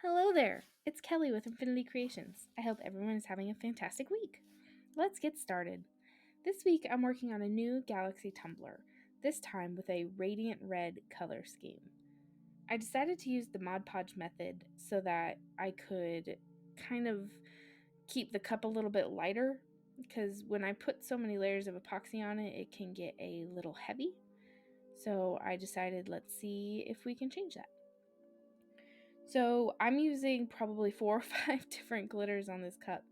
Hello there! It's Kelly with Infinity Creations. I hope everyone is having a fantastic week. Let's get started. This week I'm working on a new Galaxy tumbler, this time with a radiant red color scheme. I decided to use the Mod Podge method so that I could kind of keep the cup a little bit lighter, because when I put so many layers of epoxy on it, it can get a little heavy. So I decided, let's see if we can change that. So I'm using probably 4 or 5 different glitters on this cup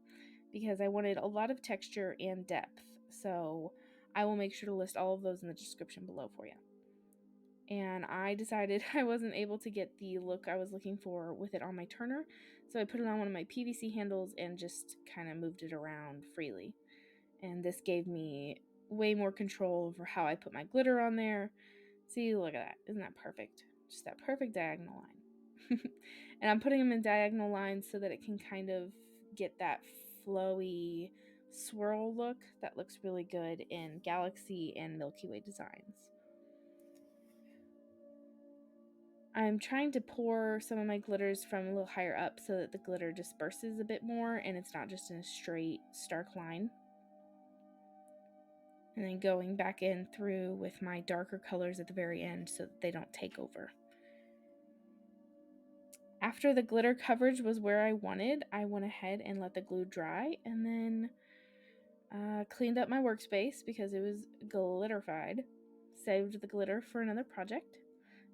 because I wanted a lot of texture and depth. So I will make sure to list all of those in the description below for you. And I decided I wasn't able to get the look I was looking for with it on my turner, so I put it on one of my PVC handles and just kind of moved it around freely. And this gave me way more control over how I put my glitter on there. See, look at that. Isn't that perfect? Just that perfect diagonal line. And I'm putting them in diagonal lines so that it can kind of get that flowy swirl look that looks really good in Galaxy and Milky Way designs. I'm trying to pour some of my glitters from a little higher up so that the glitter disperses a bit more and it's not just in a straight, stark line. And then going back in through with my darker colors at the very end so that they don't take over. After the glitter coverage was where I wanted, I went ahead and let the glue dry and then cleaned up my workspace because it was glitterified. Saved the glitter for another project.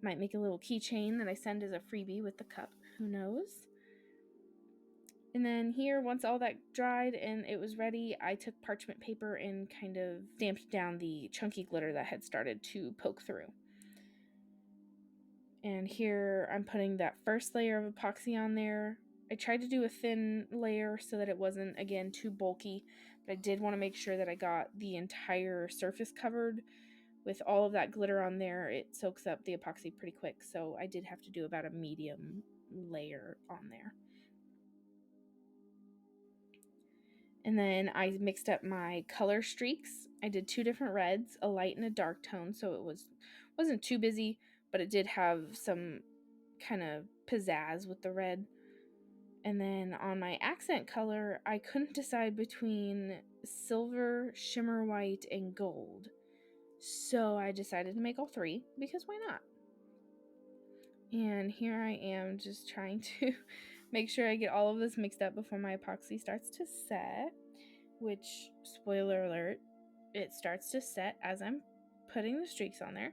Might make a little keychain that I send as a freebie with the cup. Who knows? And then here, once all that dried and it was ready, I took parchment paper and kind of stamped down the chunky glitter that had started to poke through. And here I'm putting that first layer of epoxy on there. I tried to do a thin layer so that it wasn't, again, too bulky, but I did want to make sure that I got the entire surface covered. With all of that glitter on there, it soaks up the epoxy pretty quick, so I did have to do about a medium layer on there. And then I mixed up my color streaks. I did 2 different reds, a light and a dark tone, so it wasn't too busy, but it did have some kind of pizzazz with the red. And then on my accent color, I couldn't decide between silver, shimmer white, and gold. So I decided to make all 3 because why not? And here I am just trying to make sure I get all of this mixed up before my epoxy starts to set, which, spoiler alert, it starts to set as I'm putting the streaks on there.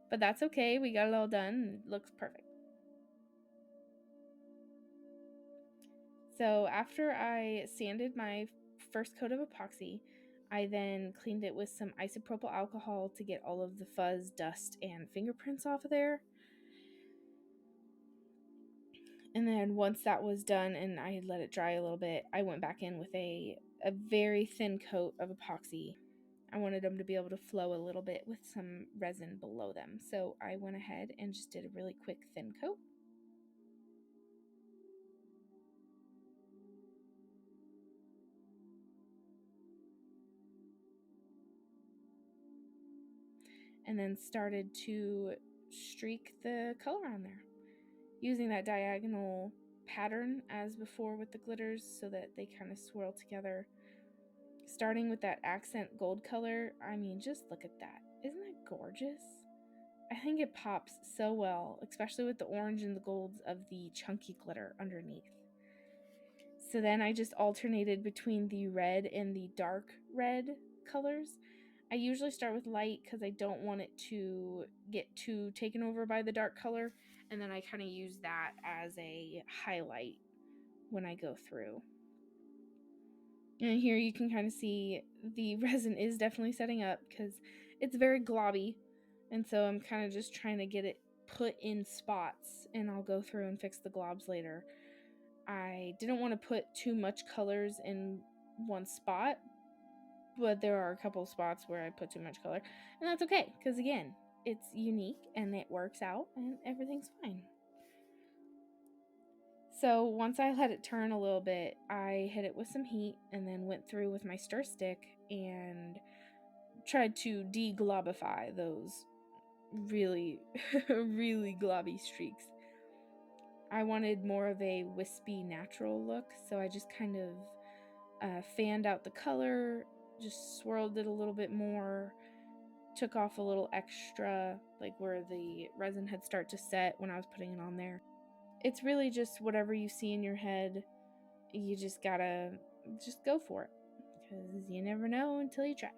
But that's okay, we got it all done, it looks perfect. So after I sanded my first coat of epoxy, I then cleaned it with some isopropyl alcohol to get all of the fuzz, dust, and fingerprints off of there. And then once that was done and I had let it dry a little bit, I went back in with a very thin coat of epoxy. I wanted them to be able to flow a little bit with some resin below them. So I went ahead and just did a really quick thin coat. And then started to streak the color on there, using that diagonal pattern as before with the glitters so that they kind of swirl together. Starting with that accent gold color, I mean, just look at that. Isn't that gorgeous? I think it pops so well, especially with the orange and the golds of the chunky glitter underneath. So then I just alternated between the red and the dark red colors. I usually start with light because I don't want it to get too taken over by the dark color, and then I kind of use that as a highlight when I go through. And here you can kind of see the resin is definitely setting up because it's very globby, and so I'm kind of just trying to get it put in spots, and I'll go through and fix the globs later. I didn't want to put too much colors in one spot, but there are a couple spots where I put too much color, and that's okay because again, it's unique and it works out and everything's fine. So once I let it turn a little bit, I hit it with some heat and then went through with my stir stick and tried to de-globify those really, really globby streaks. I wanted more of a wispy natural look, so I just kind of fanned out the color, just swirled it a little bit more, took off a little extra, like where the resin had started to set when I was putting it on there. It's really just whatever you see in your head, you just gotta just go for it, because you never know until you try.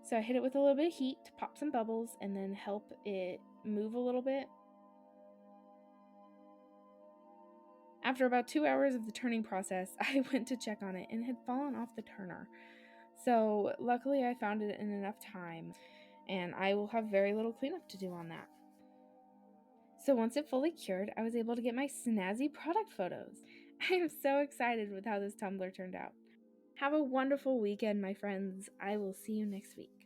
So I hit it with a little bit of heat to pop some bubbles and then help it move a little bit. After about 2 hours of the turning process, I went to check on it and it had fallen off the turner. So luckily I found it in enough time, and I will have very little cleanup to do on that. So once it fully cured, I was able to get my snazzy product photos. I am so excited with how this tumbler turned out. Have a wonderful weekend, my friends. I will see you next week.